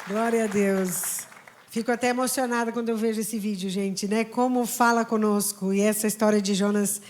Glória a Deus. Fico até emocionada quando eu vejo esse vídeo, gente, né? Como fala conosco. E essa história de Jonas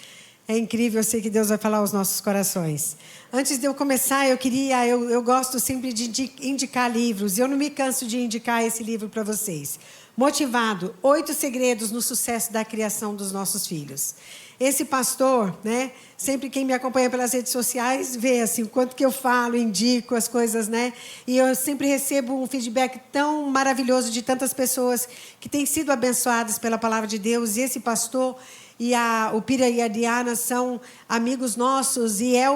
é incrível. Eu sei que Deus vai falar aos nossos corações. Antes de eu começar, eu gosto sempre de indicar livros. Eu não me canso de indicar esse livro para vocês. Motivado, 8 segredos no sucesso da criação dos nossos filhos. Esse pastor, né? Sempre quem me acompanha pelas redes sociais vê assim, o quanto que eu falo, indico as coisas, né? E eu sempre recebo um feedback tão maravilhoso de tantas pessoas que têm sido abençoadas pela palavra de Deus. E esse pastor e o Pira e a Diana são amigos nossos e é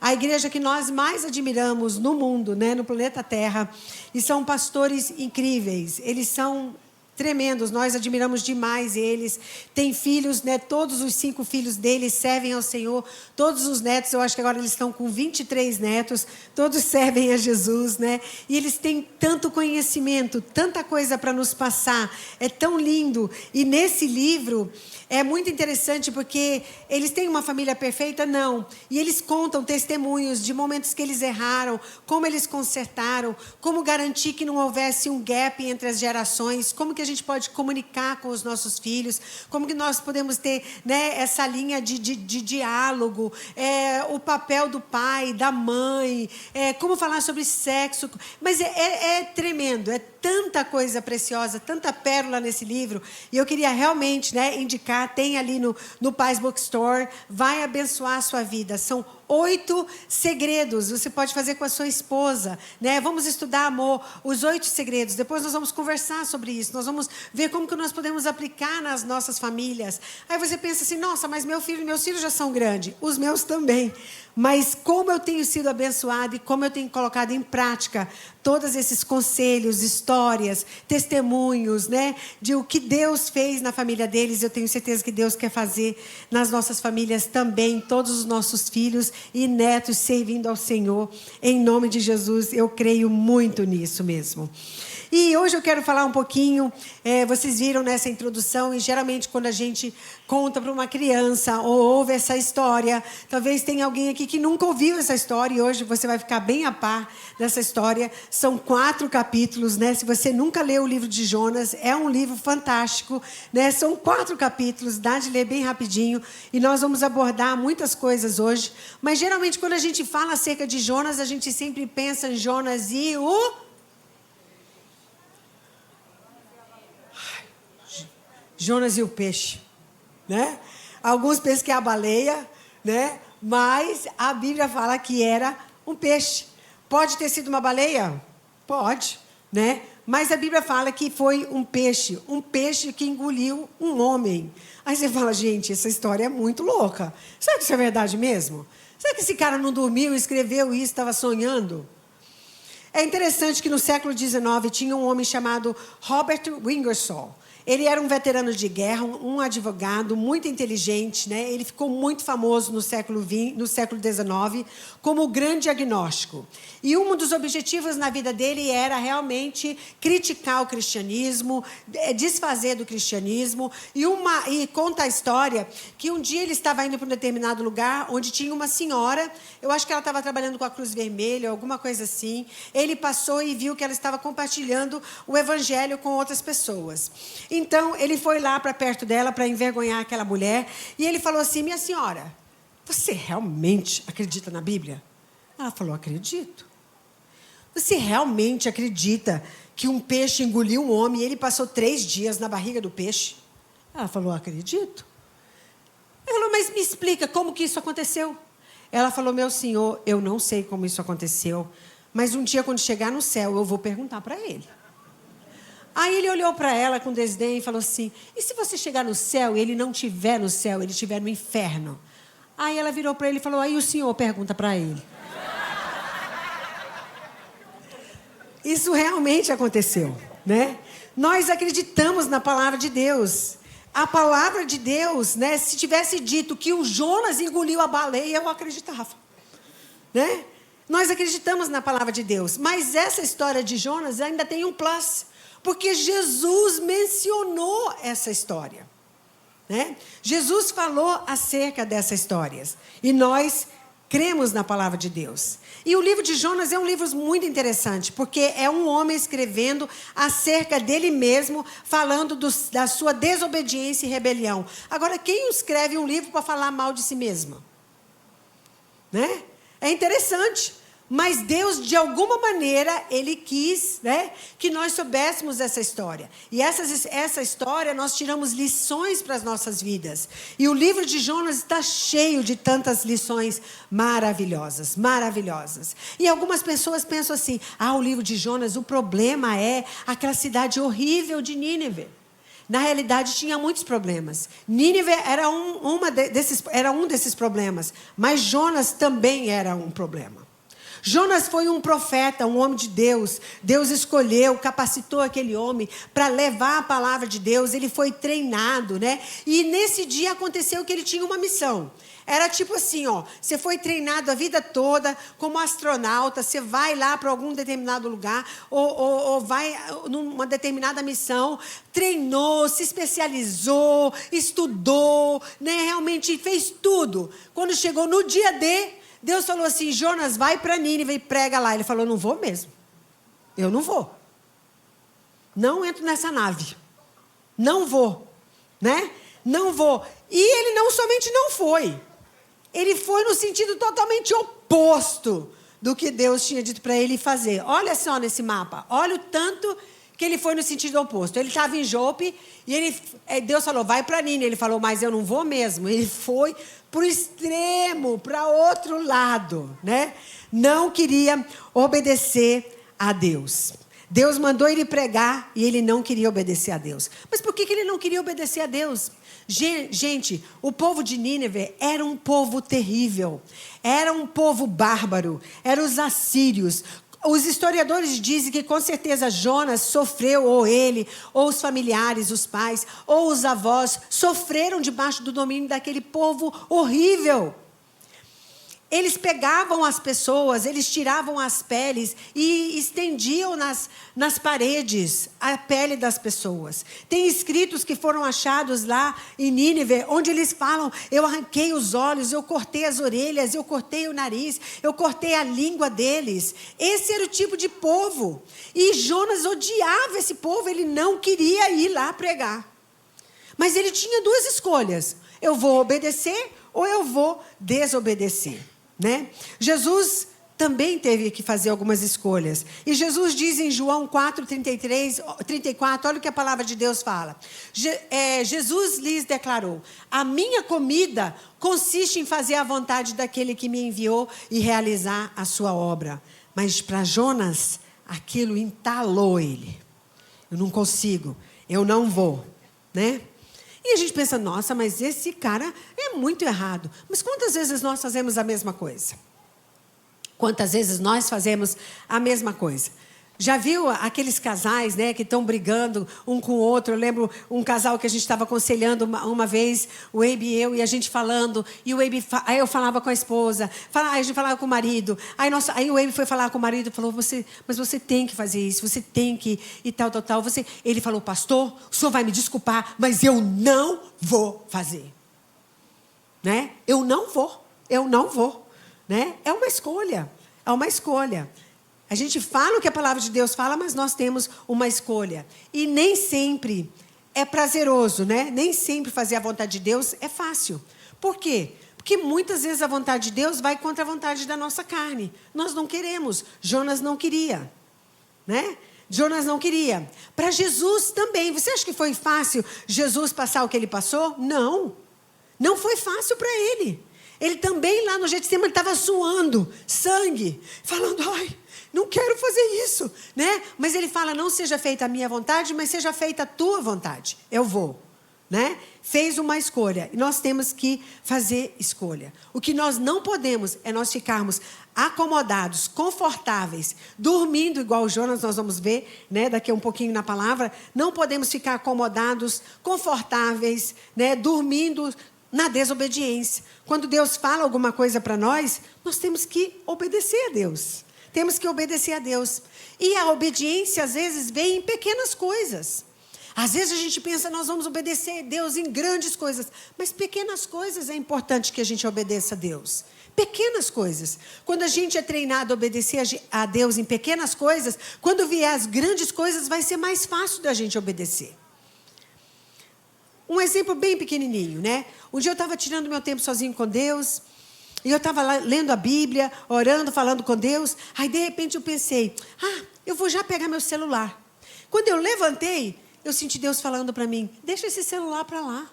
a igreja que nós mais admiramos no mundo, né? No planeta Terra. E são pastores incríveis. Eles são tremendos, nós admiramos demais eles. Tem filhos, né? Todos os 5 filhos deles servem ao Senhor. Todos os netos, eu acho que agora eles estão com 23 netos. Todos servem a Jesus, né? E eles têm tanto conhecimento, tanta coisa para nos passar. É tão lindo. E nesse livro é muito interessante porque eles têm uma família perfeita? Não. E eles contam testemunhos de momentos que eles erraram, como eles consertaram, como garantir que não houvesse um gap entre as gerações, como que a gente pode comunicar com os nossos filhos, como que nós podemos ter, né, essa linha de diálogo, o papel do pai, da mãe, como falar sobre sexo. Mas é tremendo, é tanta coisa preciosa, tanta pérola nesse livro. E eu queria realmente, né, indicar, tem ali no Paz Bookstore, vai abençoar a sua vida. São 8 segredos, você pode fazer com a sua esposa, né? Vamos estudar, amor, os 8 segredos. Depois nós vamos conversar sobre isso. Nós vamos ver como que nós podemos aplicar nas nossas famílias. Aí você pensa assim, nossa, mas meus filhos já são grandes. Os meus também. Mas como eu tenho sido abençoada e como eu tenho colocado em prática todos esses conselhos, histórias, testemunhos, né, de o que Deus fez na família deles, eu tenho certeza que Deus quer fazer nas nossas famílias também, todos os nossos filhos e netos servindo ao Senhor. Em nome de Jesus, eu creio muito nisso mesmo. E hoje eu quero falar um pouquinho, vocês viram nessa introdução, e geralmente quando a gente conta para uma criança ou ouve essa história, talvez tenha alguém aqui que nunca ouviu essa história e hoje você vai ficar bem a par dessa história. São 4 capítulos, né? Se você nunca leu o livro de Jonas, é um livro fantástico, né? São 4 capítulos, dá de ler bem rapidinho e nós vamos abordar muitas coisas hoje. Mas geralmente quando a gente fala acerca de Jonas, a gente sempre pensa em Jonas e Jonas e o peixe, né? Alguns pensam que é a baleia, né? Mas a Bíblia fala que era um peixe. Pode ter sido uma baleia? Pode, né? Mas a Bíblia fala que foi um peixe que engoliu um homem. Aí você fala, gente, essa história é muito louca. Será que isso é verdade mesmo? Será que esse cara não dormiu, escreveu isso, estava sonhando? É interessante que no século XIX tinha um homem chamado Robert Ingersoll. Ele era um veterano de guerra, um advogado muito inteligente, né? Ele ficou muito famoso no século XIX como o grande agnóstico. E um dos objetivos na vida dele era realmente criticar o cristianismo, desfazer do cristianismo. E conta a história que um dia ele estava indo para um determinado lugar onde tinha uma senhora, eu acho que ela estava trabalhando com a Cruz Vermelha, alguma coisa assim. Ele passou e viu que ela estava compartilhando o evangelho com outras pessoas. Então, ele foi lá para perto dela para envergonhar aquela mulher. E ele falou assim, minha senhora, você realmente acredita na Bíblia? Ela falou, acredito. Você realmente acredita que um peixe engoliu um homem e ele passou 3 dias na barriga do peixe? Ela falou, acredito. Ele falou, mas me explica como que isso aconteceu. Ela falou, meu senhor, eu não sei como isso aconteceu, mas um dia, quando chegar no céu, eu vou perguntar para ele. Aí ele olhou para ela com desdém e falou assim, e se você chegar no céu e ele não estiver no céu, ele estiver no inferno? Aí ela virou para ele e falou, aí o senhor pergunta para ele. Isso realmente aconteceu, né? Nós acreditamos na palavra de Deus. A palavra de Deus, né? Se tivesse dito que o Jonas engoliu a baleia, eu acreditava, né? Nós acreditamos na palavra de Deus. Mas essa história de Jonas ainda tem um plus. Porque Jesus mencionou essa história, né? Jesus falou acerca dessas histórias. E nós cremos na palavra de Deus. E o livro de Jonas é um livro muito interessante, porque é um homem escrevendo acerca dele mesmo, falando da sua desobediência e rebelião. Agora, quem escreve um livro para falar mal de si mesmo? Né? É interessante. Mas Deus, de alguma maneira, Ele quis, né, que nós soubéssemos essa história. E essa história, nós tiramos lições para as nossas vidas. E o livro de Jonas está cheio de tantas lições maravilhosas, maravilhosas. E algumas pessoas pensam assim, o livro de Jonas, o problema é aquela cidade horrível de Nínive. Na realidade, tinha muitos problemas. Nínive era um desses problemas, mas Jonas também era um problema. Jonas foi um profeta, um homem de Deus. Deus escolheu, capacitou aquele homem para levar a palavra de Deus. Ele foi treinado, né? E nesse dia aconteceu que ele tinha uma missão. Era tipo assim, você foi treinado a vida toda como astronauta, você vai lá para algum determinado lugar, ou vai numa determinada missão, treinou, se especializou, estudou, né? Realmente fez tudo. Quando chegou no dia D, Deus falou assim, Jonas, vai para Nínive e prega lá. Ele falou, não vou mesmo. Eu não vou. Não entro nessa nave. Não vou. Né? Não vou. E ele não somente não foi. Ele foi no sentido totalmente oposto do que Deus tinha dito para ele fazer. Olha só nesse mapa. Olha o tanto que ele foi no sentido oposto. Ele estava em Jope e Deus falou, vai para Nínive. Ele falou, mas eu não vou mesmo. Ele foi para o extremo, para outro lado, né? Não queria obedecer a Deus. Deus mandou ele pregar e ele não queria obedecer a Deus. Mas por que ele não queria obedecer a Deus? Gente, o povo de Nínive era um povo terrível. Era um povo bárbaro. Eram os assírios. Os historiadores dizem que com certeza Jonas sofreu, ou ele, ou os familiares, os pais, ou os avós, sofreram debaixo do domínio daquele povo horrível. Eles pegavam as pessoas, eles tiravam as peles e estendiam nas paredes a pele das pessoas. Tem escritos que foram achados lá em Nínive, onde eles falam, eu arranquei os olhos, eu cortei as orelhas, eu cortei o nariz, eu cortei a língua deles. Esse era o tipo de povo. E Jonas odiava esse povo, ele não queria ir lá pregar. Mas ele tinha duas escolhas, eu vou obedecer ou eu vou desobedecer. Né? Jesus também teve que fazer algumas escolhas. E Jesus diz em João 4:34, olha o que a palavra de Deus fala. Jesus lhes declarou, a minha comida consiste em fazer a vontade daquele que me enviou e realizar a sua obra. Mas para Jonas, aquilo entalou ele. Eu não consigo, eu não vou, né? E a gente pensa, nossa, mas esse cara é muito errado. Mas quantas vezes nós fazemos a mesma coisa? Quantas vezes nós fazemos a mesma coisa? Já viu aqueles casais, né, que estão brigando um com o outro? Eu lembro um casal que a gente estava aconselhando uma vez, o Abe e eu, e a gente falando, e o Abe, aí eu falava com a esposa, aí a gente falava com o marido, aí o Abe foi falar com o marido e falou, mas você tem que fazer isso, você tem que, e tal. Ele falou, pastor, o senhor vai me desculpar, mas eu não vou fazer. Né? Eu não vou. Né? É uma escolha. A gente fala o que a palavra de Deus fala, mas nós temos uma escolha. E nem sempre é prazeroso, né? Nem sempre fazer a vontade de Deus é fácil. Por quê? Porque muitas vezes a vontade de Deus vai contra a vontade da nossa carne. Nós não queremos. Jonas não queria, né? Jonas não queria. Para Jesus também. Você acha que foi fácil Jesus passar o que ele passou? Não. Não foi fácil para ele. Ele também lá no Getsemane estava suando sangue, falando, não quero fazer isso, né? Mas ele fala, não seja feita a minha vontade, mas seja feita a tua vontade. Eu vou, né? Fez uma escolha e nós temos que fazer escolha. O que nós não podemos é nós ficarmos acomodados, confortáveis, dormindo igual o Jonas, nós vamos ver, né, daqui a um pouquinho na palavra. Não podemos ficar acomodados, confortáveis, né, dormindo na desobediência. Quando Deus fala alguma coisa para nós, nós temos que obedecer a Deus. Temos que obedecer a Deus. E a obediência, às vezes, vem em pequenas coisas. Às vezes a gente pensa, nós vamos obedecer a Deus em grandes coisas, mas pequenas coisas é importante que a gente obedeça a Deus. Pequenas coisas. Quando a gente é treinado a obedecer a Deus em pequenas coisas, quando vier as grandes coisas, vai ser mais fácil da gente obedecer. Um exemplo bem pequenininho, né? Um dia eu estava tirando meu tempo sozinho com Deus, e eu estava lendo a Bíblia, orando, falando com Deus. Aí, de repente, eu pensei, eu vou já pegar meu celular. Quando eu levantei, eu senti Deus falando para mim, deixa esse celular para lá.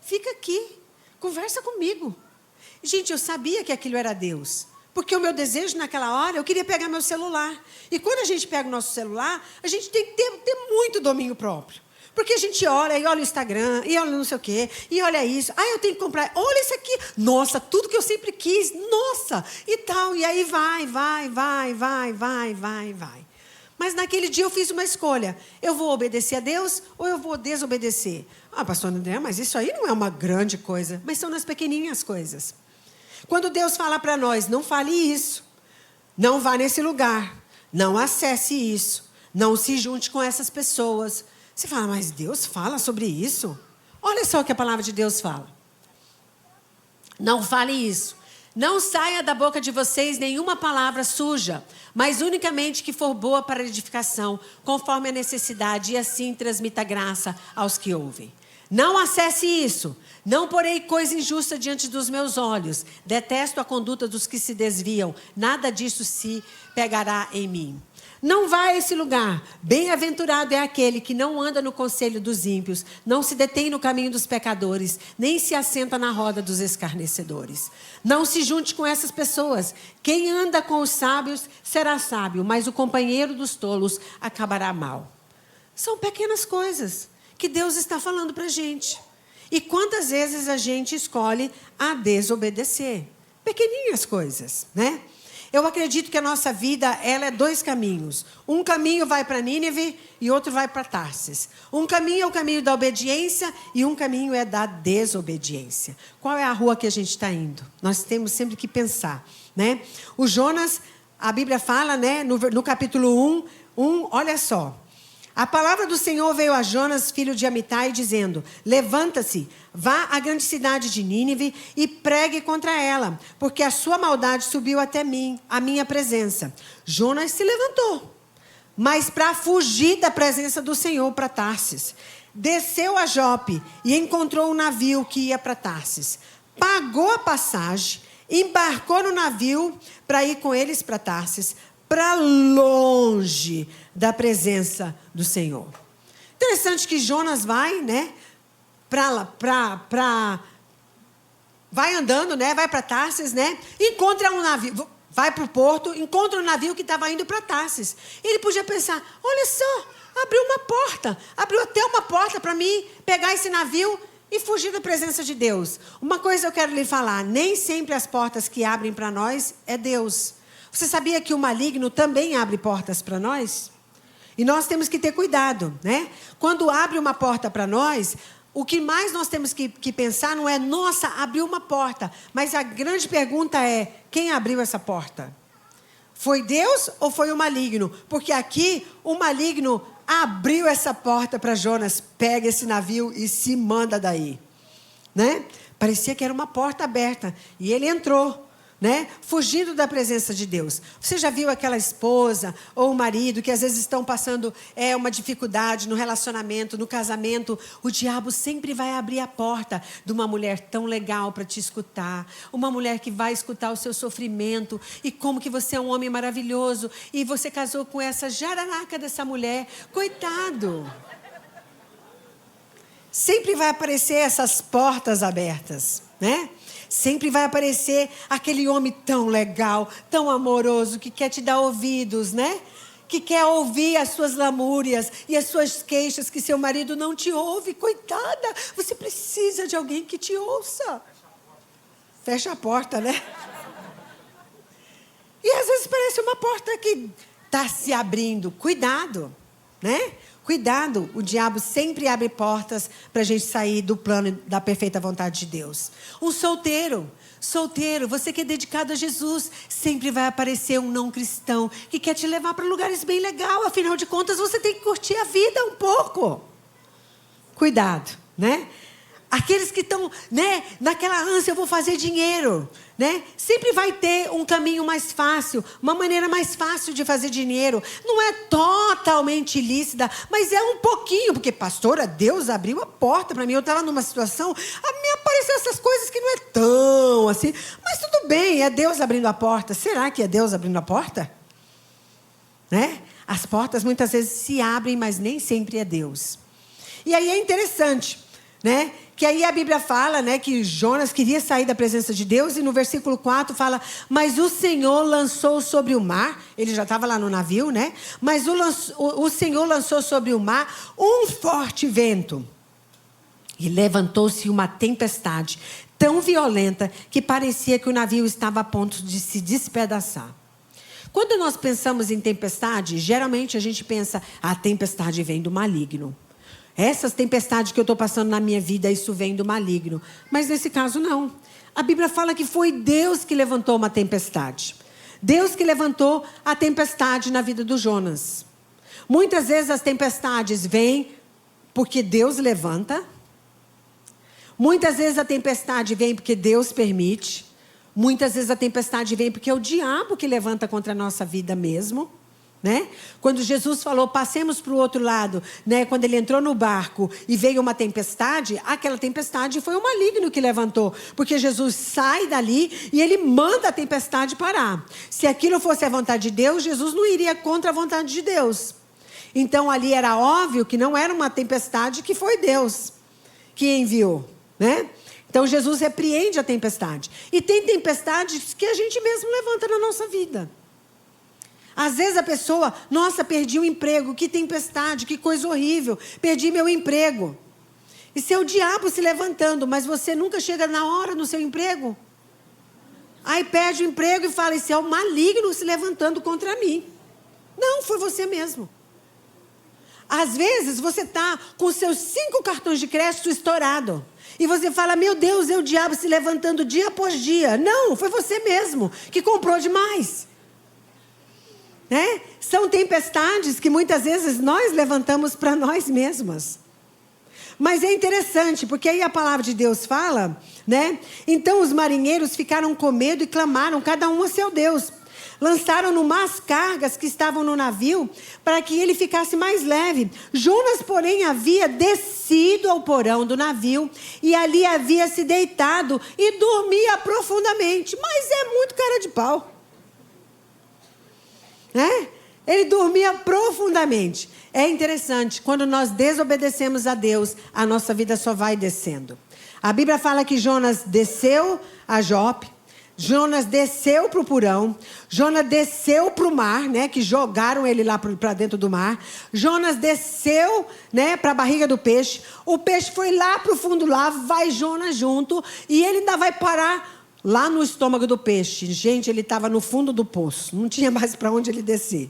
Fica aqui, conversa comigo. Gente, eu sabia que aquilo era Deus. Porque o meu desejo naquela hora, eu queria pegar meu celular. E quando a gente pega o nosso celular, a gente tem que ter muito domínio próprio. Porque a gente olha, e olha o Instagram, e olha não sei o quê, e olha isso. Eu tenho que comprar, olha isso aqui. Nossa, tudo que eu sempre quis, nossa, e tal. E aí vai. Mas naquele dia eu fiz uma escolha. Eu vou obedecer a Deus ou eu vou desobedecer? Pastor André, mas isso aí não é uma grande coisa. Mas são nas pequenininhas coisas. Quando Deus fala para nós, não fale isso. Não vá nesse lugar. Não acesse isso. Não se junte com essas pessoas. Você fala, mas Deus fala sobre isso? Olha só o que a palavra de Deus fala. Não fale isso. Não saia da boca de vocês nenhuma palavra suja, mas unicamente que for boa para edificação, conforme a necessidade, e assim transmita graça aos que ouvem. Não acesse isso. Não porei coisa injusta diante dos meus olhos. Detesto a conduta dos que se desviam. Nada disso se pegará em mim. Não vá a esse lugar. Bem-aventurado é aquele que não anda no conselho dos ímpios, não se detém no caminho dos pecadores, nem se assenta na roda dos escarnecedores. Não se junte com essas pessoas. Quem anda com os sábios será sábio, mas o companheiro dos tolos acabará mal. São pequenas coisas que Deus está falando para a gente. E quantas vezes a gente escolhe a desobedecer? Pequeninhas coisas, né? Eu acredito que a nossa vida, ela é 2 caminhos. Um caminho vai para Nínive e outro vai para Tarsis. Um caminho é o caminho da obediência e um caminho é da desobediência. Qual é a rua que a gente está indo? Nós temos sempre que pensar, né? O Jonas, a Bíblia fala, né, no capítulo 1, olha só. A palavra do Senhor veio a Jonas, filho de Amitai, dizendo, levanta-se, vá à grande cidade de Nínive e pregue contra ela, porque a sua maldade subiu até mim, a minha presença. Jonas se levantou, mas para fugir da presença do Senhor para Tarsis. Desceu a Jope e encontrou um navio que ia para Tarsis. Pagou a passagem, embarcou no navio para ir com eles para Tarsis, para longe da presença do Senhor. Interessante que Jonas vai, né, vai andando, né, vai para Tarsis, né, encontra um navio, vai para o porto, encontra um navio que estava indo para Tarsis. Ele podia pensar, olha só, abriu até uma porta para mim pegar esse navio e fugir da presença de Deus. Uma coisa eu quero lhe falar, nem sempre as portas que abrem para nós é Deus. Você sabia que o maligno também abre portas para nós? E nós temos que ter cuidado, né? Quando abre uma porta para nós, o que mais nós temos que pensar não é, nossa, abriu uma porta. Mas a grande pergunta é, quem abriu essa porta? Foi Deus ou foi o maligno? Porque aqui, o maligno abriu essa porta para Jonas, pega esse navio e se manda daí, né? Parecia que era uma porta aberta. E ele entrou, né? Fugindo da presença de Deus. Você já viu aquela esposa ou o marido que às vezes estão passando uma dificuldade no relacionamento, no casamento? O diabo sempre vai abrir a porta de uma mulher tão legal para te escutar. Uma mulher que vai escutar o seu sofrimento e como que você é um homem maravilhoso e você casou com essa jararaca dessa mulher. Coitado! Sempre vai aparecer essas portas abertas, né? Sempre vai aparecer aquele homem tão legal, tão amoroso, que quer te dar ouvidos, né? Que quer ouvir as suas lamúrias e as suas queixas que seu marido não te ouve. Coitada, você precisa de alguém que te ouça. Fecha a porta, né? E às vezes parece uma porta que está se abrindo. Cuidado, né? Cuidado, o diabo sempre abre portas para a gente sair do plano da perfeita vontade de Deus. Um solteiro, você que é dedicado a Jesus, sempre vai aparecer um não cristão que quer te levar para lugares bem legais. Afinal de contas, você tem que curtir a vida um pouco. cuidado, né? Aqueles que estão, né, naquela ânsia, eu vou fazer dinheiro, né? Sempre vai ter um caminho mais fácil, uma maneira mais fácil de fazer dinheiro. Não é totalmente ilícita, mas é um pouquinho, porque, pastora, Deus abriu a porta para mim. Eu estava numa situação, me apareceu essas coisas que não é tão assim, mas tudo bem, é Deus abrindo a porta. Será que é Deus abrindo a porta? Né? As portas muitas vezes se abrem, mas nem sempre é Deus. E aí é interessante, né? Que aí a Bíblia fala, né, que Jonas queria sair da presença de Deus, e no versículo 4 fala, mas o Senhor lançou sobre o mar, ele já estava lá no navio, né? Mas o Senhor lançou sobre o mar um forte vento, e levantou-se uma tempestade tão violenta que parecia que o navio estava a ponto de se despedaçar. Quando nós pensamos em tempestade, geralmente a gente pensa, a tempestade vem do maligno. Essas tempestades que eu estou passando na minha vida, isso vem do maligno. Mas nesse caso não. A Bíblia fala que foi Deus que levantou uma tempestade. Deus que levantou a tempestade na vida do Jonas. Muitas vezes as tempestades vêm porque Deus levanta. Muitas vezes a tempestade vem porque Deus permite. Muitas vezes a tempestade vem porque é o diabo que levanta contra a nossa vida mesmo. Né? Quando Jesus falou, passemos para o outro lado, né? Quando ele entrou no barco e veio uma tempestade, aquela tempestade foi o maligno que levantou, porque Jesus sai dali e ele manda a tempestade parar. Se aquilo fosse a vontade de Deus, Jesus não iria contra a vontade de Deus. Então ali era óbvio que não era uma tempestade, que foi Deus que enviou, né? Então Jesus repreende a tempestade. E tem tempestades que a gente mesmo levanta na nossa vida. Às vezes a pessoa, nossa, perdi o emprego, que tempestade, que coisa horrível, perdi meu emprego. Isso é o diabo se levantando, mas você nunca chega na hora no seu emprego. Aí perde o emprego e fala, isso é o maligno se levantando contra mim. Não, foi você mesmo. Às vezes você está com seus 5 cartões de crédito estourados. E você fala, meu Deus, é o diabo se levantando dia após dia. Não, foi você mesmo que comprou demais. Né? São tempestades que muitas vezes nós levantamos para nós mesmas. Mas é interessante, porque aí a palavra de Deus fala, né? Então os marinheiros ficaram com medo e clamaram, cada um a seu Deus. Lançaram no mar as cargas que estavam no navio, para que ele ficasse mais leve. Jonas, porém, havia descido ao porão do navio, e ali havia se deitado e dormia profundamente. Mas é muito cara de pau. Né? Ele dormia profundamente. É interessante, quando nós desobedecemos a Deus, a nossa vida só vai descendo. A Bíblia fala que Jonas desceu a Jope, Jonas desceu para o porão, Jonas desceu para o mar, né, que jogaram ele lá para dentro do mar. Jonas desceu, né, para a barriga do peixe, o peixe foi lá para o fundo, lá vai Jonas junto, e ele ainda vai parar lá no estômago do peixe. Gente, ele estava no fundo do poço. Não tinha mais para onde ele descer.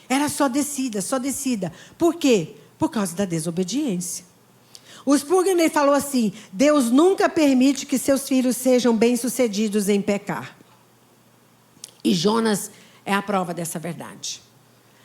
Era só descida, só descida. Por quê? Por causa da desobediência. O Spurgeon falou assim, Deus nunca permite que seus filhos sejam bem-sucedidos em pecar. E Jonas é a prova dessa verdade.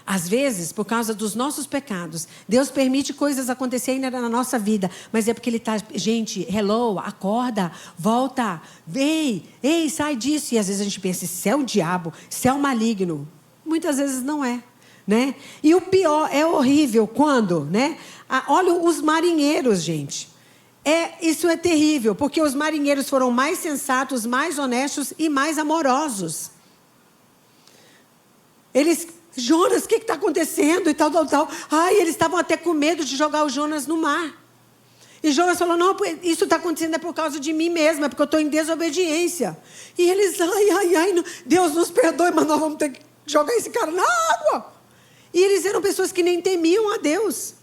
Às vezes, por causa dos nossos pecados, Deus permite coisas acontecerem na nossa vida, mas é porque Ele está, gente, hello, acorda, volta, ei, sai disso. E às vezes a gente pensa, isso é o diabo, isso é o maligno. Muitas vezes não é, né? E o pior, é horrível quando, né? Olha os marinheiros, gente. Isso é terrível, porque os marinheiros foram mais sensatos, mais honestos e mais amorosos. Jonas, o que está acontecendo? E tal. Ai, eles estavam até com medo de jogar o Jonas no mar. E Jonas falou, não, isso está acontecendo é por causa de mim mesmo, é porque eu estou em desobediência. E eles, Deus nos perdoe, mas nós vamos ter que jogar esse cara na água. E eles eram pessoas que nem temiam a Deus.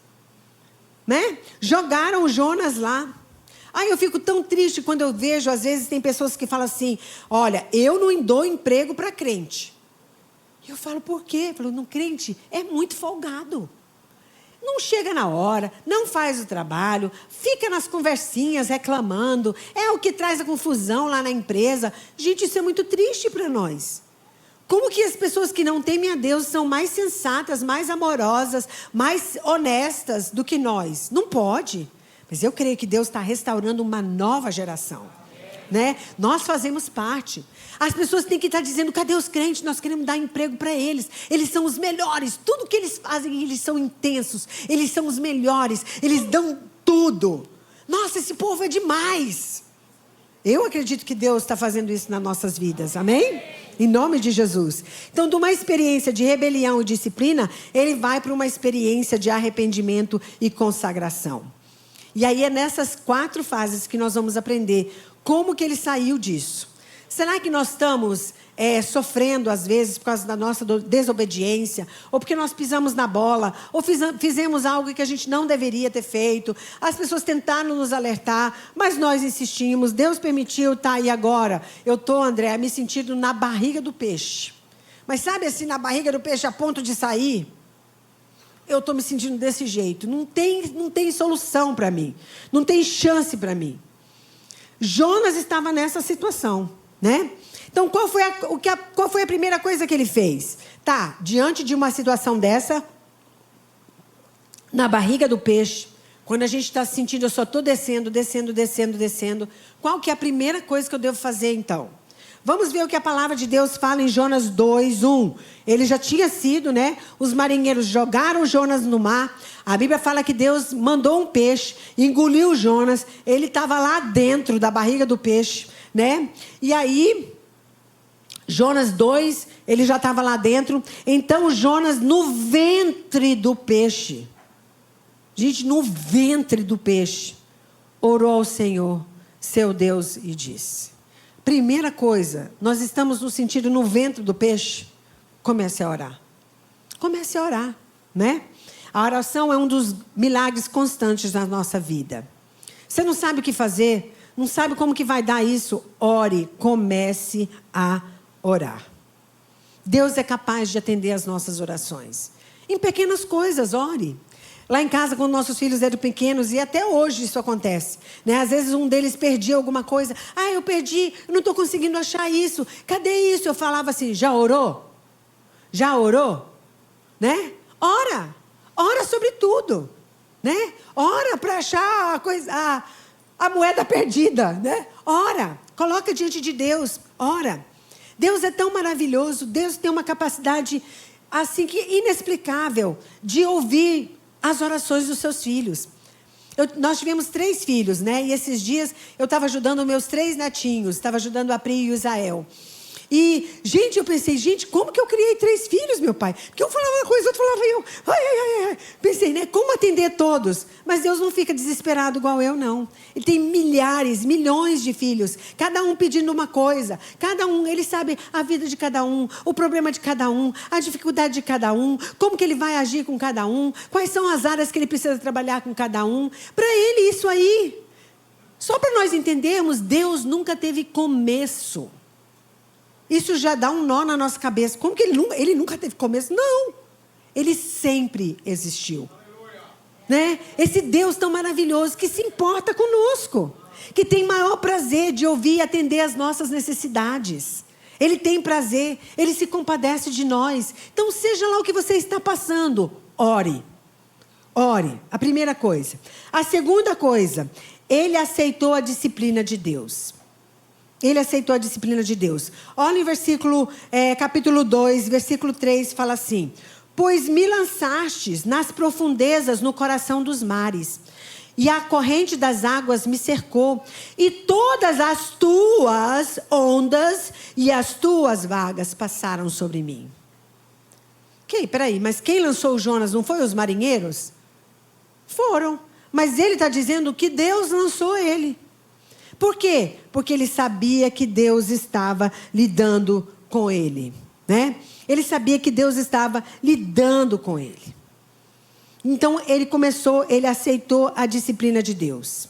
Né? Jogaram o Jonas lá. Aí eu fico tão triste quando eu vejo, às vezes tem pessoas que falam assim, olha, eu não dou emprego para crente. E eu falo, por quê? Eu falo, não, crente é muito folgado. Não chega na hora, não faz o trabalho, fica nas conversinhas reclamando, é o que traz a confusão lá na empresa. Gente, isso é muito triste para nós. Como que as pessoas que não temem a Deus são mais sensatas, mais amorosas, mais honestas do que nós? Não pode. Mas eu creio que Deus está restaurando uma nova geração. Né? Nós fazemos parte. As pessoas têm que estar dizendo: cadê os crentes? Nós queremos dar emprego para eles. Eles são os melhores. Tudo que eles fazem, eles são intensos. Eles são os melhores. Eles dão tudo. Nossa, esse povo é demais. Eu acredito que Deus está fazendo isso nas nossas vidas. Amém? Em nome de Jesus. Então, de uma experiência de rebelião e disciplina, ele vai para uma experiência de arrependimento e consagração. E aí é nessas 4 fases que nós vamos aprender como que ele saiu disso. Será que nós estamos sofrendo, às vezes, por causa da nossa desobediência, ou porque nós pisamos na bola, ou fizemos algo que a gente não deveria ter feito? As pessoas tentaram nos alertar, mas nós insistimos. Deus permitiu, tá? E agora? Eu estou, André, me sentindo na barriga do peixe. Mas sabe assim, na barriga do peixe a ponto de sair? Eu estou me sentindo desse jeito. Não tem solução para mim. Não tem chance para mim. Jonas estava nessa situação, né? Então, qual foi a primeira coisa que ele fez? Tá, diante de uma situação dessa, na barriga do peixe, quando a gente está se sentindo, eu só estou descendo, qual que é a primeira coisa que eu devo fazer, então? Vamos ver o que a palavra de Deus fala em Jonas 2:1. Ele já tinha sido, né? Os marinheiros jogaram Jonas no mar. A Bíblia fala que Deus mandou um peixe, engoliu Jonas. Ele estava lá dentro da barriga do peixe, né? E aí, Jonas 2, ele já estava lá dentro. Então, Jonas no ventre do peixe. Gente, no ventre do peixe. Orou ao Senhor, seu Deus, e disse... Primeira coisa, nós estamos no sentido no ventre do peixe. Comece a orar. Comece a orar, né? A oração é um dos milagres constantes da nossa vida. Você não sabe o que fazer, não sabe como que vai dar isso? Ore, comece a orar. Deus é capaz de atender as nossas orações. Em pequenas coisas, ore. Lá em casa, quando nossos filhos eram pequenos, e até hoje isso acontece, né? Às vezes um deles perdia alguma coisa. Eu perdi, eu não estou conseguindo achar isso. Cadê isso? Eu falava assim: já orou? Já orou? Né? Ora sobre tudo, né? Ora para achar a moeda perdida, né? Ora, coloca diante de Deus, ora. Deus é tão maravilhoso, Deus tem uma capacidade assim que inexplicável de ouvir as orações dos seus filhos. Nós tivemos 3 filhos, né? E esses dias eu estava ajudando meus 3 netinhos. Estava ajudando a Pri e o Isael. E, gente, eu pensei, como que eu criei 3 filhos, meu pai? Porque um falava uma coisa, outro falava eu. Ai. Pensei, né? Como atender todos? Mas Deus não fica desesperado igual eu, não. Ele tem milhares, milhões de filhos. Cada um pedindo uma coisa. Cada um, ele sabe a vida de cada um, o problema de cada um, a dificuldade de cada um, como que ele vai agir com cada um, quais são as áreas que ele precisa trabalhar com cada um. Para ele, isso aí. Só para nós entendermos, Deus nunca teve começo. Isso já dá um nó na nossa cabeça. Como que ele nunca teve começo? Não. Ele sempre existiu. Né? Esse Deus tão maravilhoso que se importa conosco. Que tem maior prazer de ouvir e atender as nossas necessidades. Ele tem prazer. Ele se compadece de nós. Então, seja lá o que você está passando, ore. Ore. A primeira coisa. A segunda coisa. Ele aceitou a disciplina de Deus. Ele aceitou a disciplina de Deus. Olha em capítulo 2, versículo 3, fala assim: pois me lançastes nas profundezas no coração dos mares, e a corrente das águas me cercou, e todas as tuas ondas e as tuas vagas passaram sobre mim. Peraí, mas quem lançou Jonas não foi os marinheiros? Foram. Mas ele está dizendo que Deus lançou ele. Por quê? Porque ele sabia que Deus estava lidando com ele, né? Ele sabia que Deus estava lidando com ele. Então, ele aceitou a disciplina de Deus.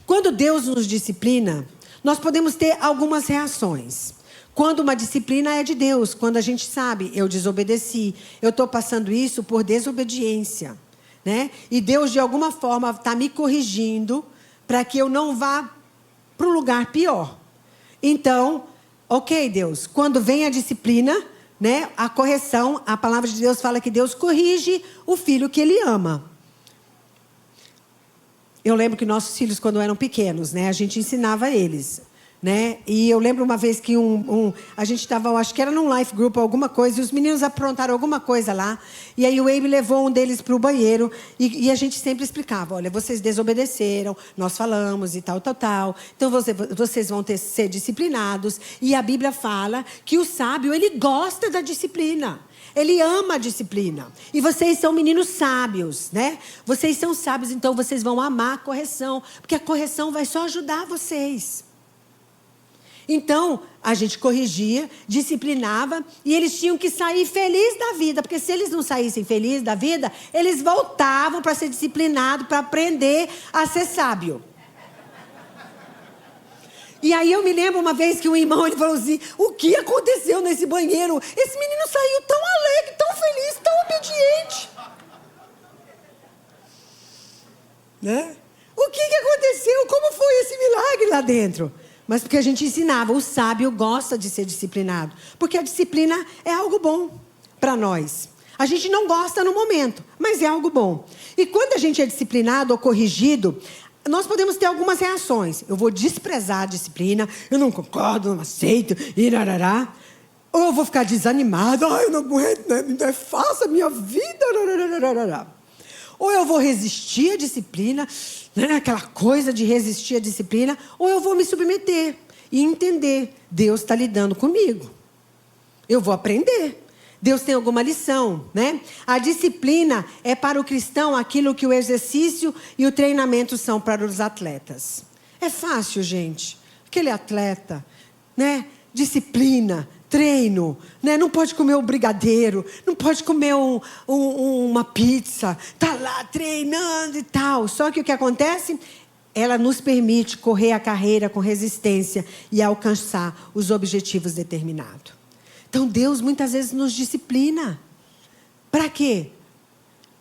Quando Deus nos disciplina, nós podemos ter algumas reações. Quando uma disciplina é de Deus, quando a gente sabe, eu desobedeci, eu estou passando isso por desobediência, né? E Deus, de alguma forma, está me corrigindo para que eu não vá para um lugar pior. Então, ok, Deus, quando vem a disciplina, né, a correção, a palavra de Deus fala que Deus corrige o filho que ele ama. eu lembro que nossos filhos, quando eram pequenos, né, a gente ensinava eles, né? E eu lembro uma vez que a gente estava, acho que era num life group, alguma coisa, e os meninos aprontaram alguma coisa lá. E aí o Abe levou um deles para o banheiro e a gente sempre explicava: olha, vocês desobedeceram, nós falamos e tal, tal, tal. Então vocês vão ser disciplinados. E a Bíblia fala que o sábio, ele gosta da disciplina. Ele ama a disciplina. E vocês são meninos sábios, né? Vocês são sábios, então vocês vão amar a correção. Porque a correção vai só ajudar vocês. Então, a gente corrigia, disciplinava, e eles tinham que sair felizes da vida, porque se eles não saíssem felizes da vida, eles voltavam para ser disciplinados, para aprender a ser sábio. E aí eu me lembro uma vez que um irmão, ele falou assim: o que aconteceu nesse banheiro? Esse menino saiu tão alegre, tão feliz, tão obediente. Né? O que aconteceu? Como foi esse milagre lá dentro? Mas porque a gente ensinava, o sábio gosta de ser disciplinado. Porque a disciplina é algo bom para nós. A gente não gosta no momento, mas é algo bom. E quando a gente é disciplinado ou corrigido, nós podemos ter algumas reações. Eu vou desprezar a disciplina, eu não concordo, não aceito, irarará. Ou eu vou ficar desanimado, eu não aguento, não é fácil a minha vida, irarará. Ou eu vou resistir à disciplina, né? Aquela coisa de resistir à disciplina, ou eu vou me submeter e entender: Deus está lidando comigo. Eu vou aprender. Deus tem alguma lição, né? A disciplina é para o cristão aquilo que o exercício e o treinamento são para os atletas. É fácil, gente. Aquele atleta, né? Disciplina, treino, né? Não pode comer um brigadeiro, não pode comer uma pizza, tá lá treinando e tal. Só que o que acontece? Ela nos permite correr a carreira com resistência e alcançar os objetivos determinados. Então Deus muitas vezes nos disciplina. Para quê?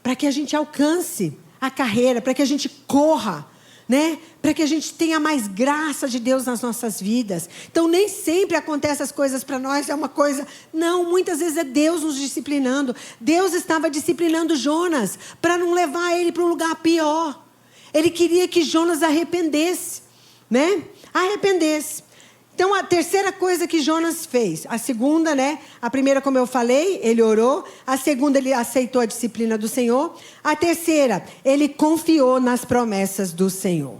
Para que a gente alcance a carreira, para que a gente corra, né? Para que a gente tenha mais graça de Deus nas nossas vidas. Então nem sempre acontecem as coisas para nós, é uma coisa... Não, muitas vezes é Deus nos disciplinando. Deus estava disciplinando Jonas para não levar ele para um lugar pior. Ele queria que Jonas arrependesse, né? Arrependesse. Então, a terceira coisa que Jonas fez, a segunda, né? A primeira, como eu falei, ele orou. A segunda, ele aceitou a disciplina do Senhor. A terceira, ele confiou nas promessas do Senhor.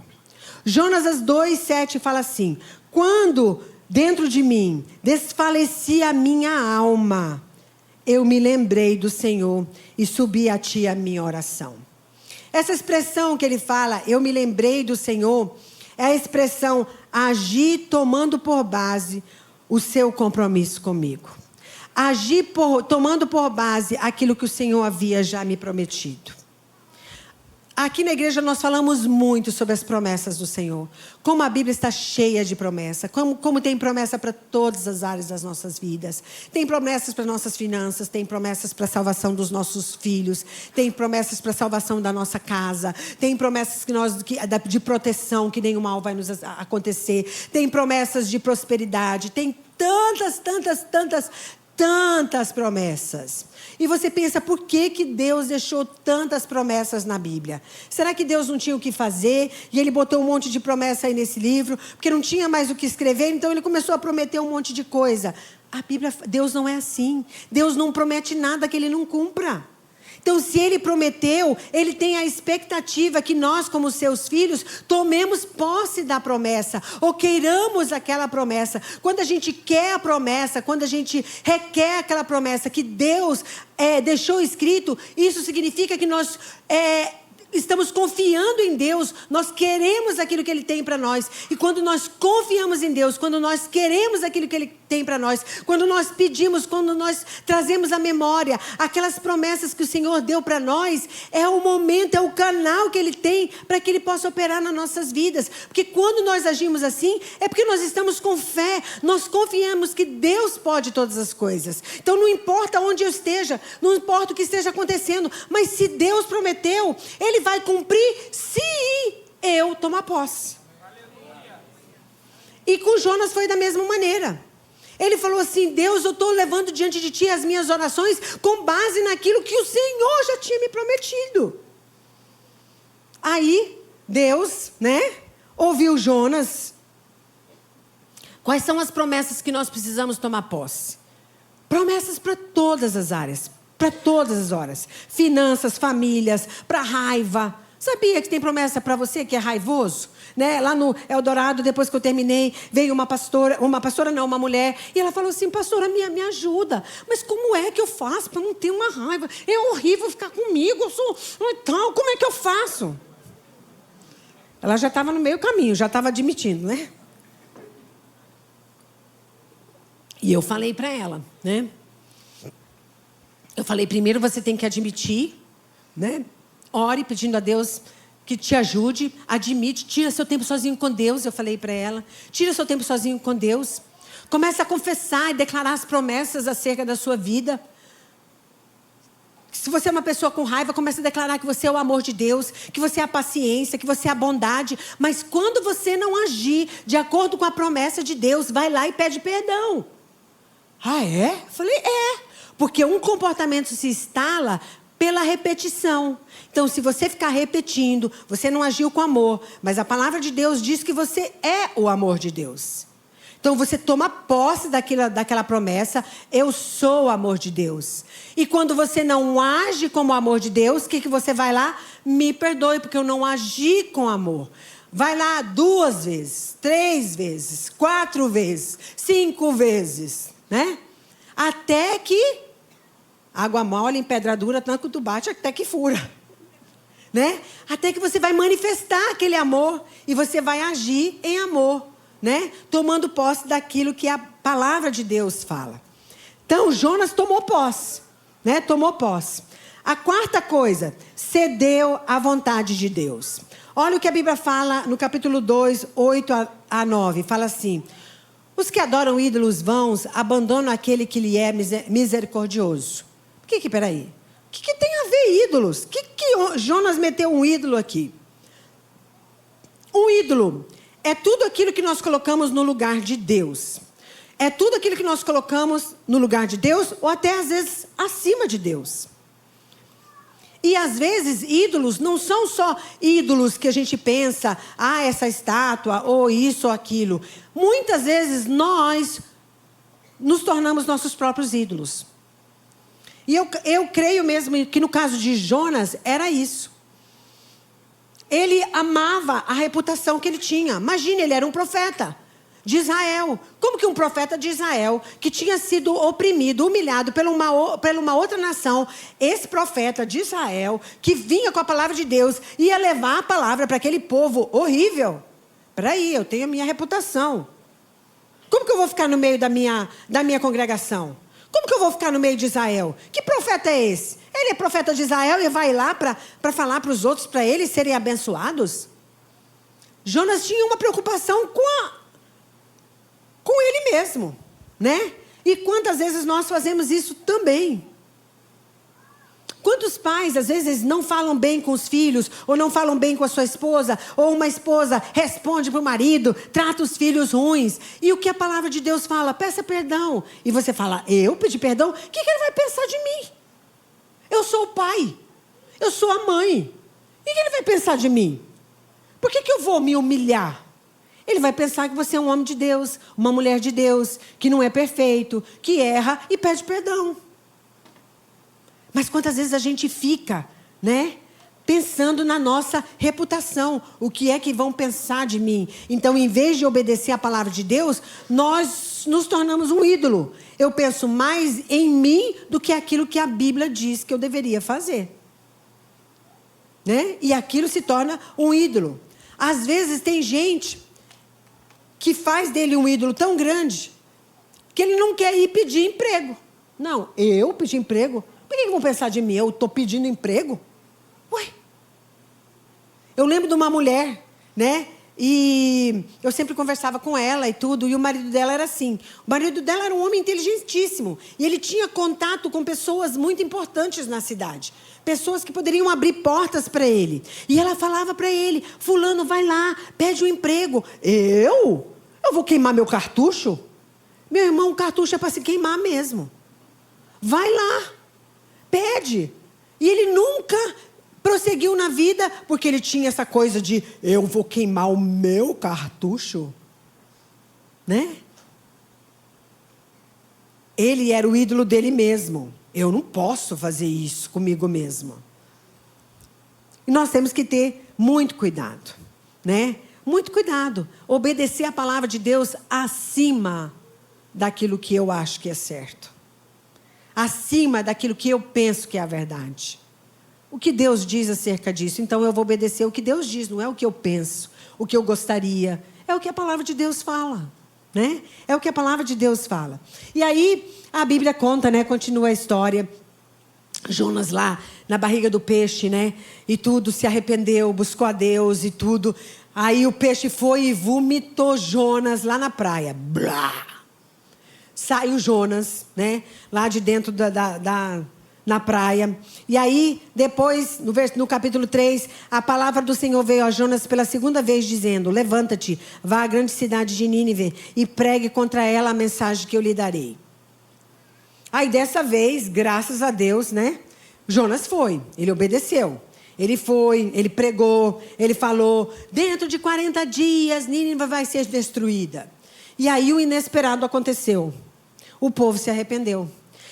Jonas 2:7 fala assim: quando dentro de mim desfalecia a minha alma, eu me lembrei do Senhor e subi a ti a minha oração. Essa expressão que ele fala, eu me lembrei do Senhor, é a expressão agir tomando por base o seu compromisso comigo. Agir tomando por base aquilo que o Senhor havia já me prometido. Aqui na igreja nós falamos muito sobre as promessas do Senhor. Como a Bíblia está cheia de promessa. Como tem promessa para todas as áreas das nossas vidas. Tem promessas para nossas finanças. Tem promessas para a salvação dos nossos filhos. Tem promessas para a salvação da nossa casa. Tem promessas de proteção, que nenhum mal vai nos acontecer. Tem promessas de prosperidade. Tem tantas promessas. E você pensa, por que Deus deixou tantas promessas na Bíblia? Será que Deus não tinha o que fazer? E ele botou um monte de promessa aí nesse livro? Porque não tinha mais o que escrever, então ele começou a prometer um monte de coisa. A Bíblia, Deus não é assim. Deus não promete nada que ele não cumpra. Então, se ele prometeu, ele tem a expectativa que nós, como seus filhos, tomemos posse da promessa, ou queiramos aquela promessa. Quando a gente quer a promessa, quando a gente requer aquela promessa que Deus deixou escrito, isso significa que nós estamos confiando em Deus, nós queremos aquilo que Ele tem para nós. E quando nós confiamos em Deus, quando nós queremos aquilo que Ele tem para nós, quando nós pedimos, quando nós trazemos à memória aquelas promessas que o Senhor deu para nós, é o momento, é o canal que Ele tem para que Ele possa operar nas nossas vidas. Porque quando nós agimos assim, é porque nós estamos com fé, nós confiamos que Deus pode todas as coisas. Então não importa onde eu esteja, não importa o que esteja acontecendo, mas se Deus prometeu, Ele vai cumprir se eu tomar posse. E com Jonas foi da mesma maneira. Ele falou assim: Deus, eu estou levando diante de ti as minhas orações com base naquilo que o Senhor já tinha me prometido. Aí Deus, né, ouviu Jonas. Quais são as promessas que nós precisamos tomar posse? Promessas para todas as áreas, para todas as horas. Finanças, famílias, para raiva. Sabia que tem promessa para você que é raivoso? Né? Lá no Eldorado, depois que eu terminei, veio uma mulher, e ela falou assim: pastora, me ajuda, mas como é que eu faço para não ter uma raiva? É horrível ficar comigo, eu sou tal, como é que eu faço? Ela já estava no meio caminho, já estava admitindo, né? E eu falei para ela, né? Eu falei, primeiro você tem que admitir, né? Ore pedindo a Deus que te ajude, admite, tira seu tempo sozinho com Deus, eu falei para ela. Tira seu tempo sozinho com Deus. Começa a confessar e declarar as promessas acerca da sua vida. Se você é uma pessoa com raiva, comece a declarar que você é o amor de Deus, que você é a paciência, que você é a bondade. Mas quando você não agir de acordo com a promessa de Deus, vai lá e pede perdão. Ah, é? Eu falei, é. Porque um comportamento se instala pela repetição. Então, se você ficar repetindo, você não agiu com amor. Mas a palavra de Deus diz que você é o amor de Deus. Então, você toma posse daquela promessa. Eu sou o amor de Deus. E quando você não age como o amor de Deus, o que você vai lá? Me perdoe, porque eu não agi com amor. Vai lá 2 vezes, 3 vezes, 4 vezes, 5 vezes, né? Até que água mole, em pedra dura, tanto que tu bate, até que fura. Né? Até que você vai manifestar aquele amor e você vai agir em amor, né? Tomando posse daquilo que a palavra de Deus fala. Então, Jonas tomou posse, né? Tomou posse. A quarta coisa, cedeu à vontade de Deus. Olha o que a Bíblia fala no capítulo 2, 8 a 9. Fala assim: os que adoram ídolos vãos abandonam aquele que lhe é misericordioso. Peraí. O que tem a ver ídolos? Que Jonas meteu um ídolo aqui? Um ídolo é tudo aquilo que nós colocamos no lugar de Deus. É tudo aquilo que nós colocamos no lugar de Deus, ou até às vezes acima de Deus. E às vezes ídolos não são só ídolos que a gente pensa, essa estátua, ou isso ou aquilo. Muitas vezes nós nos tornamos nossos próprios ídolos. E eu creio mesmo que no caso de Jonas era isso. Ele amava a reputação que ele tinha. Imagine, ele era um profeta de Israel. Como que um profeta de Israel, que tinha sido oprimido, humilhado por uma outra nação, esse profeta de Israel, que vinha com a palavra de Deus, ia levar a palavra para aquele povo horrível? Peraí, eu tenho a minha reputação. Como que eu vou ficar no meio da minha congregação? Como que eu vou ficar no meio de Israel? Que profeta é esse? Ele é profeta de Israel e vai lá para falar para os outros, para eles serem abençoados? Jonas tinha uma preocupação com ele mesmo, né? E quantas vezes nós fazemos isso também? Quantos pais, às vezes, não falam bem com os filhos, ou não falam bem com a sua esposa, ou uma esposa responde para o marido, trata os filhos ruins. E o que a palavra de Deus fala? Peça perdão. E você fala, eu pedi perdão? O que ele vai pensar de mim? Eu sou o pai, eu sou a mãe. O que ele vai pensar de mim? Por que eu vou me humilhar? Ele vai pensar que você é um homem de Deus, uma mulher de Deus, que não é perfeito, que erra e pede perdão. Mas quantas vezes a gente fica, né, pensando na nossa reputação. O que é que vão pensar de mim? Então, em vez de obedecer a palavra de Deus, nós nos tornamos um ídolo. Eu penso mais em mim do que aquilo que a Bíblia diz que eu deveria fazer. Né? E aquilo se torna um ídolo. Às vezes tem gente que faz dele um ídolo tão grande que ele não quer ir pedir emprego. Não, eu pedir emprego? Por que vão pensar de mim? Eu estou pedindo emprego? Ué. Eu lembro de uma mulher, né? E eu sempre conversava com ela e tudo. E o marido dela era assim. O marido dela era um homem inteligentíssimo. E ele tinha contato com pessoas muito importantes na cidade. Pessoas que poderiam abrir portas para ele. E ela falava para ele, fulano, vai lá, pede um emprego. Eu vou queimar meu cartucho? Meu irmão, o cartucho é para se queimar mesmo. Vai lá. Pede. E ele nunca prosseguiu na vida, porque ele tinha essa coisa de, eu vou queimar o meu cartucho, né? Ele era o ídolo dele mesmo. Eu não posso fazer isso comigo mesmo. E nós temos que ter muito cuidado, né? Muito cuidado. Obedecer a palavra de Deus acima daquilo que eu acho que é certo. Acima daquilo que eu penso que é a verdade. O que Deus diz acerca disso? Então eu vou obedecer o que Deus diz, não é o que eu penso, o que eu gostaria. É o que a palavra de Deus fala, né? É o que a palavra de Deus fala. E aí a Bíblia conta, né? Continua a história. Jonas lá na barriga do peixe, né? E tudo, se arrependeu, buscou a Deus e tudo. Aí o peixe foi e vomitou Jonas lá na praia. Blá! Saiu Jonas, né? Lá de dentro na praia. E aí, depois, no capítulo 3, a palavra do Senhor veio a Jonas pela segunda vez, dizendo: levanta-te, vá à grande cidade de Nínive e pregue contra ela a mensagem que eu lhe darei. Aí, dessa vez, graças a Deus, né? Jonas foi, ele obedeceu. Ele foi, ele pregou, ele falou: dentro de 40 dias, Nínive vai ser destruída. E aí o inesperado aconteceu. O povo se arrependeu.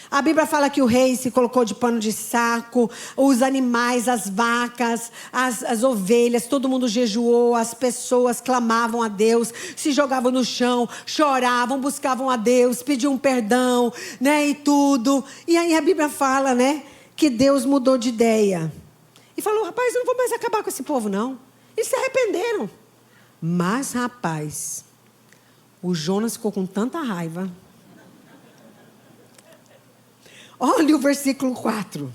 A Bíblia fala que o rei se colocou de pano de saco, os animais, as vacas, as ovelhas, todo mundo jejuou, as pessoas clamavam a Deus, se jogavam no chão, choravam, buscavam a Deus, pediam perdão, né, e tudo. E aí a Bíblia fala, né, que Deus mudou de ideia. E falou: rapaz, eu não vou mais acabar com esse povo, não. Eles se arrependeram. Mas, rapaz, o Jonas ficou com tanta raiva. Olha o versículo 4.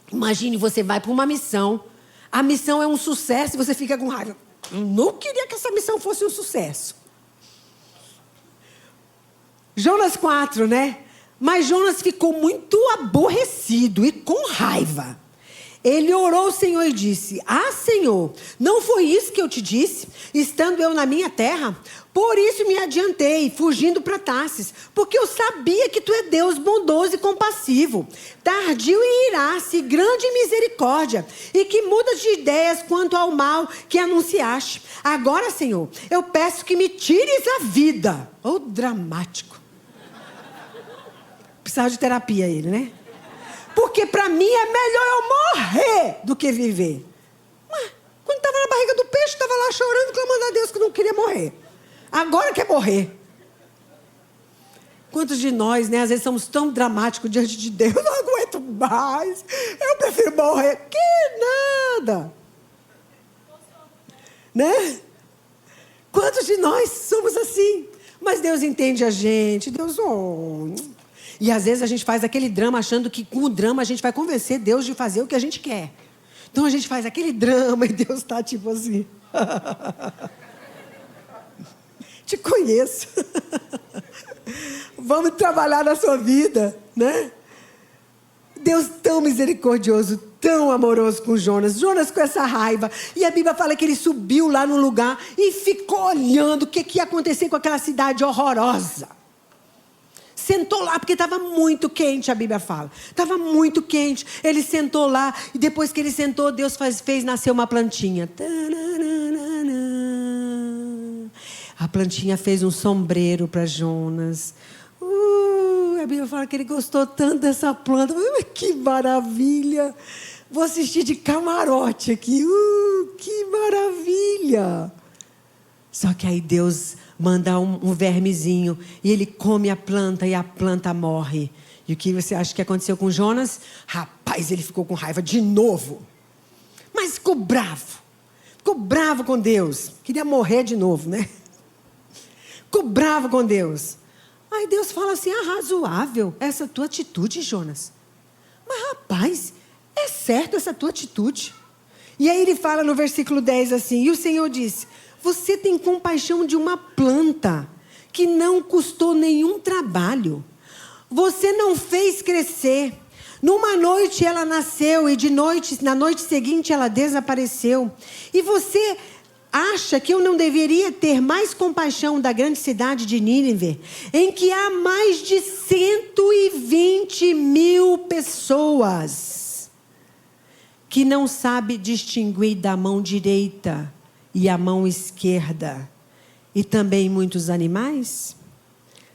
Imagine, você vai para uma missão. A missão é um sucesso e você fica com raiva. Eu não queria que essa missão fosse um sucesso. Jonas 4, né? Mas Jonas ficou muito aborrecido e com raiva. Ele orou ao Senhor e disse: ah, Senhor, não foi isso que eu te disse, estando eu na minha terra? Por isso me adiantei, fugindo para Tarsis, porque eu sabia que tu é Deus bondoso e compassivo, tardio em irar-se, grande em misericórdia, e que mudas de ideias quanto ao mal que anunciaste. Agora, Senhor, eu peço que me tires a vida. Oh, dramático. Precisava de terapia ele, né? Porque para mim é melhor eu morrer do que viver. Mas, quando estava na barriga do peixe, estava lá chorando, clamando a Deus que não queria morrer. Agora quer morrer. Quantos de nós, né, às vezes somos tão dramáticos diante de Deus: eu não aguento mais, eu prefiro morrer. Que nada. Né? Quantos de nós somos assim? Mas Deus entende a gente. Deus... E às vezes a gente faz aquele drama achando que com o drama a gente vai convencer Deus de fazer o que a gente quer. Então a gente faz aquele drama e Deus está tipo assim. Te conheço. Vamos trabalhar na sua vida, né? Deus tão misericordioso, tão amoroso com Jonas. Jonas com essa raiva. E a Bíblia fala que ele subiu lá no lugar e ficou olhando o que ia acontecer com aquela cidade horrorosa. Sentou lá, porque estava muito quente, a Bíblia fala. Estava muito quente. Ele sentou lá, e depois que ele sentou, Deus fez nascer uma plantinha. A plantinha fez um sombreiro para Jonas. A Bíblia fala que ele gostou tanto dessa planta. Que maravilha! Vou assistir de camarote aqui. Que maravilha! Só que aí Deus manda um vermezinho e ele come a planta e a planta morre. E o que você acha que aconteceu com Jonas? Rapaz, ele ficou com raiva de novo. Mas ficou bravo. Ficou bravo com Deus. Queria morrer de novo, né? Ficou bravo com Deus. Aí Deus fala assim: razoável essa tua atitude, Jonas. Mas rapaz, é certo essa tua atitude. E aí ele fala no versículo 10 assim: e o Senhor disse: você tem compaixão de uma planta que não custou nenhum trabalho. Você não fez crescer. Numa noite ela nasceu e na noite seguinte ela desapareceu. E você acha que eu não deveria ter mais compaixão da grande cidade de Nínive, em que há mais de 120 mil pessoas que não sabe distinguir da mão direita e a mão esquerda, e também muitos animais?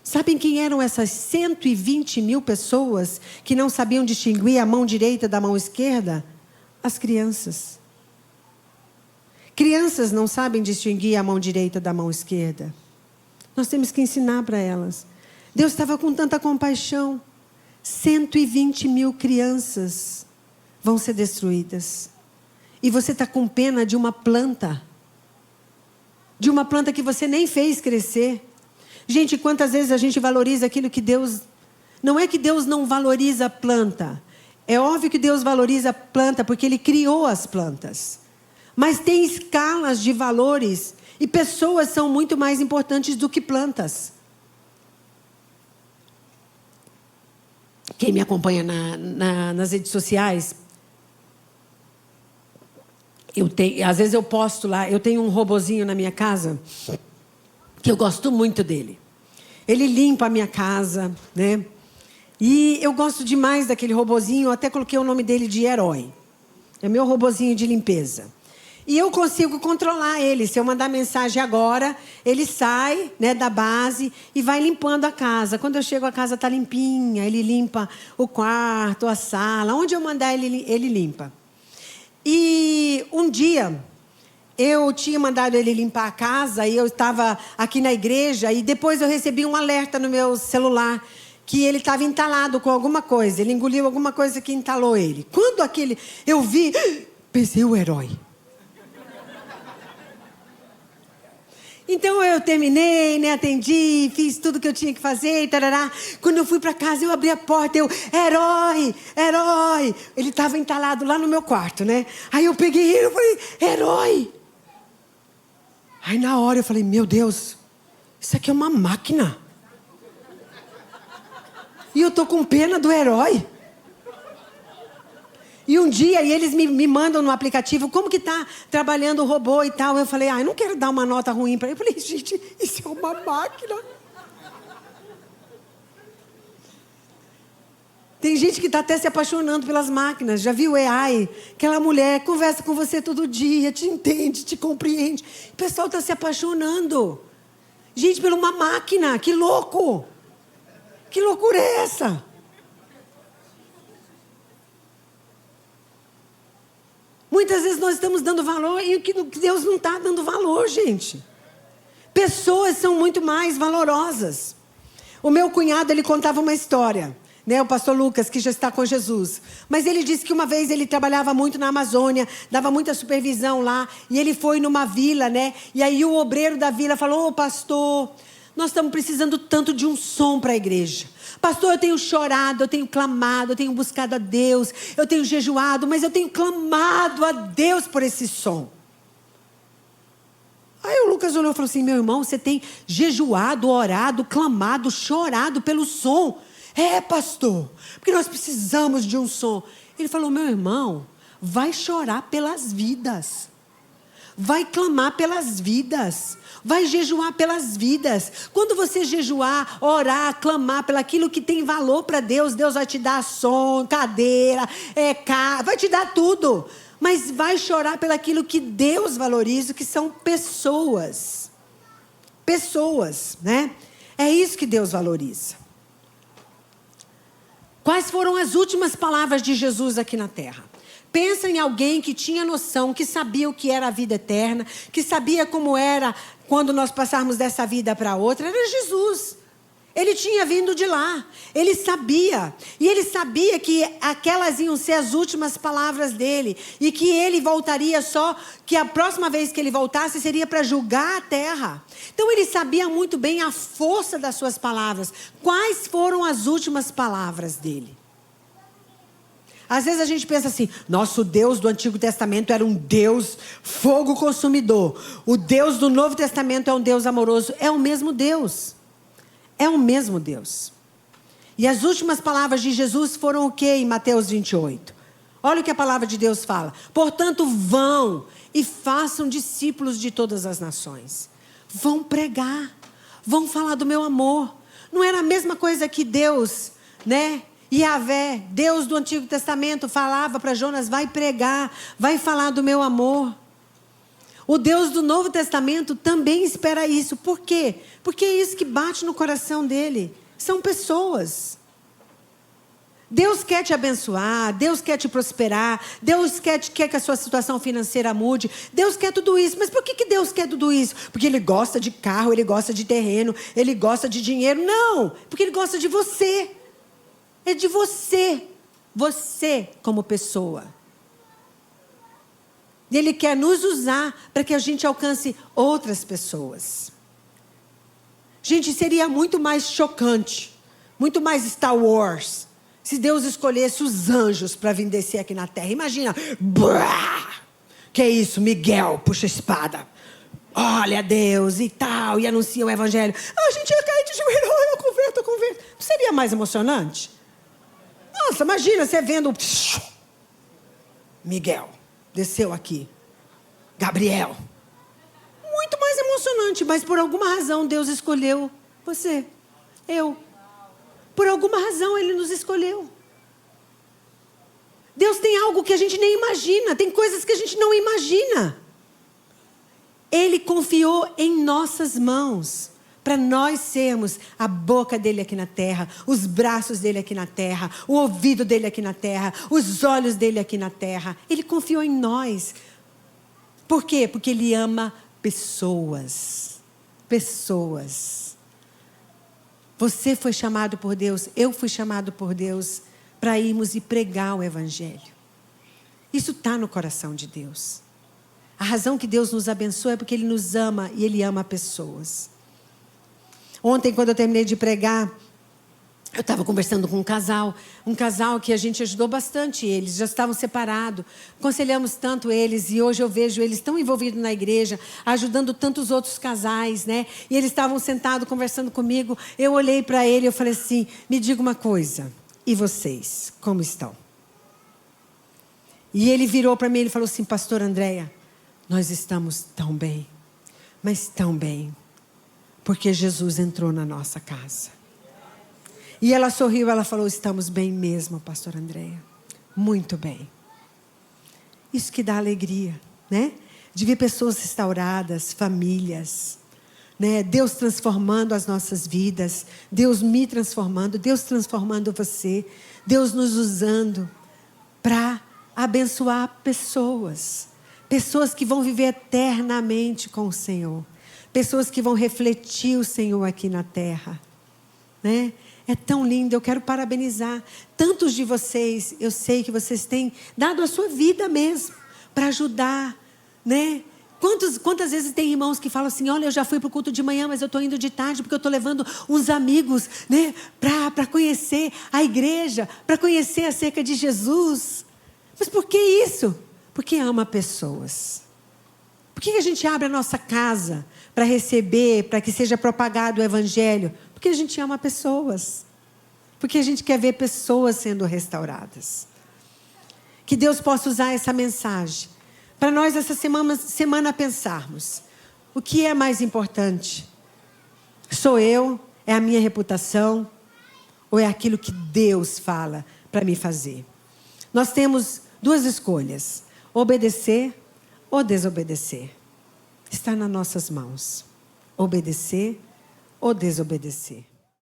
Sabem quem eram essas 120 mil pessoas que não sabiam distinguir a mão direita da mão esquerda? As crianças. Crianças não sabem distinguir a mão direita da mão esquerda. Nós temos que ensinar para elas. Deus estava com tanta compaixão. 120 mil crianças vão ser destruídas. E você está com pena de uma planta. De uma planta que você nem fez crescer. Gente, quantas vezes a gente valoriza aquilo que Deus... Não é que Deus não valoriza a planta. É óbvio que Deus valoriza a planta porque Ele criou as plantas. Mas tem escalas de valores e pessoas são muito mais importantes do que plantas. Quem me acompanha nas redes sociais, às vezes eu posto lá, eu tenho um robozinho na minha casa, que eu gosto muito dele. Ele limpa a minha casa, né? E eu gosto demais daquele robozinho, eu até coloquei o nome dele de Herói. É meu robozinho de limpeza. E eu consigo controlar ele. Se eu mandar mensagem agora, ele sai, né, da base e vai limpando a casa. Quando eu chego, a casa está limpinha. Ele limpa o quarto, a sala. Onde eu mandar, ele limpa. E um dia, eu tinha mandado ele limpar a casa e eu estava aqui na igreja e depois eu recebi um alerta no meu celular que ele estava entalado com alguma coisa. Ele engoliu alguma coisa que entalou ele. Quando eu vi, pensei, o Herói. Então eu terminei, né, atendi, fiz tudo que eu tinha que fazer, tarará. Quando eu fui para casa, eu abri a porta, Herói, Herói. Ele estava entalado lá no meu quarto, né? Aí eu peguei ele, eu falei, Herói. Aí na hora eu falei, meu Deus, isso aqui é uma máquina. E eu tô com pena do Herói. E um dia, eles me mandam no aplicativo, como que está trabalhando o robô e tal. Eu falei, eu não quero dar uma nota ruim para ele. Eu falei, gente, isso é uma máquina. Tem gente que está até se apaixonando pelas máquinas. Já viu o AI? Aquela mulher conversa com você todo dia, te entende, te compreende. O pessoal está se apaixonando. Gente, por uma máquina, que louco. Que loucura é essa? Muitas vezes nós estamos dando valor e que Deus não está dando valor, gente. Pessoas são muito mais valorosas. O meu cunhado, ele contava uma história, né? O pastor Lucas, que já está com Jesus. Mas ele disse que uma vez ele trabalhava muito na Amazônia, dava muita supervisão lá, e ele foi numa vila, né? E aí o obreiro da vila falou, ô pastor, nós estamos precisando tanto de um som para a igreja. Pastor, eu tenho chorado, eu tenho clamado, eu tenho buscado a Deus, eu tenho jejuado, mas eu tenho clamado a Deus por esse som. Aí o Lucas olhou e falou assim, meu irmão, você tem jejuado, orado, clamado, chorado pelo som. É, pastor, porque nós precisamos de um som. Ele falou, meu irmão, vai chorar pelas vidas. Vai clamar pelas vidas. Vai jejuar pelas vidas. Quando você jejuar, orar, clamar pelaquilo que tem valor para Deus, Deus vai te dar som, cadeira, vai te dar tudo. Mas vai chorar pelaquilo que Deus valoriza, que são pessoas. Pessoas, né? É isso que Deus valoriza. Quais foram as últimas palavras de Jesus aqui na terra? Pensa em alguém que tinha noção, que sabia o que era a vida eterna, que sabia como era quando nós passarmos dessa vida para outra. Era Jesus. Ele tinha vindo de lá. Ele sabia. E ele sabia que aquelas iam ser as últimas palavras dele. E que ele voltaria que a próxima vez que ele voltasse seria para julgar a terra. Então ele sabia muito bem a força das suas palavras. Quais foram as últimas palavras dele? Às vezes a gente pensa assim, nosso Deus do Antigo Testamento era um Deus fogo consumidor. O Deus do Novo Testamento é um Deus amoroso. É o mesmo Deus. É o mesmo Deus. E as últimas palavras de Jesus foram o quê em Mateus 28? Olha o que a palavra de Deus fala. Portanto, vão e façam discípulos de todas as nações. Vão pregar. Vão falar do meu amor. Não era a mesma coisa que Deus, né? Yahvé, Deus do Antigo Testamento, falava para Jonas: vai pregar, vai falar do meu amor. O Deus do Novo Testamento também espera isso. Por quê? Porque é isso que bate no coração dele. São pessoas. Deus quer te abençoar, Deus quer te prosperar, Deus quer que a sua situação financeira mude, Deus quer tudo isso. Mas por que Deus quer tudo isso? Porque Ele gosta de carro, Ele gosta de terreno, Ele gosta de dinheiro? Não, porque Ele gosta de você. É de você, você como pessoa. E Ele quer nos usar para que a gente alcance outras pessoas. Gente, seria muito mais chocante, muito mais Star Wars, se Deus escolhesse os anjos para vir descer aqui na terra. Imagina, que é isso, Miguel, puxa a espada. Olha Deus e tal, e anuncia o evangelho. A gente ia cair de joelho, eu converto. Não seria mais emocionante? Nossa, imagina você vendo Miguel, desceu aqui. Gabriel. Muito mais emocionante, mas por alguma razão Deus escolheu você, eu. Por alguma razão Ele nos escolheu. Deus tem algo que a gente nem imagina, tem coisas que a gente não imagina. Ele confiou em nossas mãos, para nós sermos a boca dele aqui na terra, os braços dele aqui na terra, o ouvido dele aqui na terra, os olhos dele aqui na terra. Ele confiou em nós. Por quê? Porque Ele ama pessoas. Pessoas. Você foi chamado por Deus, eu fui chamado por Deus para irmos e pregar o evangelho. Isso está no coração de Deus. A razão que Deus nos abençoa é porque Ele nos ama e Ele ama pessoas. Ontem, quando eu terminei de pregar, eu estava conversando com um casal que a gente ajudou bastante eles, já estavam separados, aconselhamos tanto eles, e hoje eu vejo eles tão envolvidos na igreja, ajudando tantos outros casais, né? E eles estavam sentados conversando comigo, eu olhei para ele e eu falei assim: me diga uma coisa, e vocês, como estão? E ele virou para mim e falou assim: pastor Andréia, nós estamos tão bem, mas tão bem, porque Jesus entrou na nossa casa. E ela sorriu, ela falou: estamos bem mesmo, pastor Andréia. Muito bem. Isso que dá alegria, né? De ver pessoas restauradas, famílias, né? Deus transformando as nossas vidas, Deus me transformando, Deus transformando você, Deus nos usando para abençoar pessoas. Pessoas que vão viver eternamente com o Senhor. Pessoas que vão refletir o Senhor aqui na terra, né? É tão lindo, eu quero parabenizar. Tantos de vocês, eu sei que vocês têm dado a sua vida mesmo para ajudar, né? Quantas vezes tem irmãos que falam assim: olha, eu já fui para o culto de manhã, mas eu estou indo de tarde porque eu estou levando uns amigos, né, para conhecer a igreja, para conhecer acerca de Jesus. Mas por que isso? Porque ama pessoas. Por que a gente abre a nossa casa para receber, para que seja propagado o evangelho? Porque a gente ama pessoas. Porque a gente quer ver pessoas sendo restauradas. Que Deus possa usar essa mensagem para nós essa semana pensarmos: o que é mais importante? Sou eu? É a minha reputação? Ou é aquilo que Deus fala para me fazer? Nós temos duas escolhas: obedecer ou desobedecer. Está nas nossas mãos. Obedecer ou desobedecer.